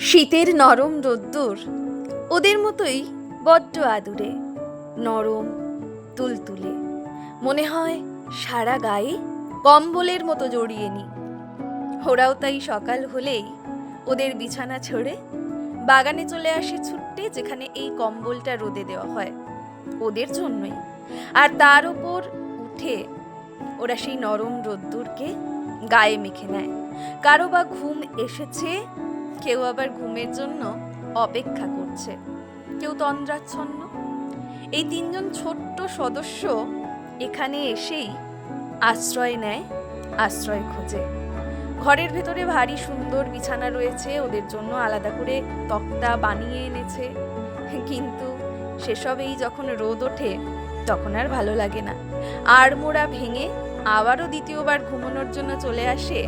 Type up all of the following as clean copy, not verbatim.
শীতের নরম রোদ্দুর ওদের মতোই বড্ড আদুরে, নরম তুলতুলে। মনে হয় সারা গায়ে কম্বলের মতো জড়িয়ে নি। ওরাও তাই সকাল হলেই ওদের বিছানা ছেড়ে বাগানে চলে আসে ছুট্টে, যেখানে এই কম্বলটা রোদে দেওয়া হয় ওদের জন্যই। আর তার ওপর উঠে ওরা সেই নরম রোদ্দুরকে গায়ে মেখে নেয়। কারো বা ঘুম এসেছে, কেউ আবার ঘুমের জন্য অপেক্ষা করছে, কেউ তন্দ্রাচ্ছন্ন। এই তিনজন ছোট্ট সদস্য এখানে এসেই আশ্রয় নেয়, আশ্রয় খোঁজে। ঘরের ভেতরে ভারী সুন্দর বিছানা রয়েছে, ওদের জন্য আলাদা করে তক্তা বানিয়ে এনেছে। কিন্তু সেসবেই যখন রোদ ওঠে তখন আর ভালো লাগে না। আড়মোড়া ভেঙে আবারও দ্বিতীয়বার ঘুমানোর জন্য চলে আসে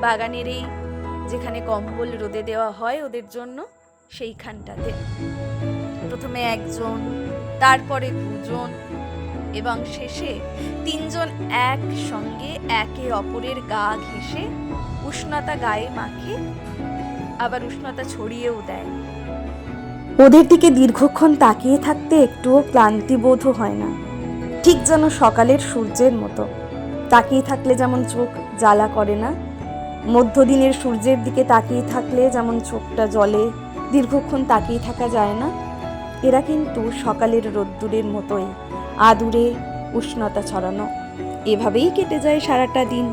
বাগানের এই, যেখানে কম্বল রোদে দেওয়া হয় ওদের জন্য, সেইখানটাতে। প্রথমে একজন, তারপরে দুজন, এবং শেষে তিনজন একসঙ্গে একে অপরের গা ঘেঁষে উষ্ণতা গায়ে মাখে, আবার উষ্ণতা ছড়িয়েও দেয়। ওদের দিকে দীর্ঘক্ষণ তাকিয়ে থাকতে একটুও ক্লান্তি বোধও হয় না, ঠিক যেন সকালের সূর্যের মতো। তাকিয়ে থাকলে যেমন চোখ জ্বালা করে না, মধ্যদিনের সূর্যের দিকে তাকিয়ে থাকলে যেমন চোখটা জ্বলে, দীর্ঘক্ষণ তাকিয়ে থাকা যায় না, এরা কিন্তু সকালের রোদ্দুরের মতোই আদুরে, উষ্ণতা ছড়ানো। এভাবেই কেটে যায় সারাটা দিন।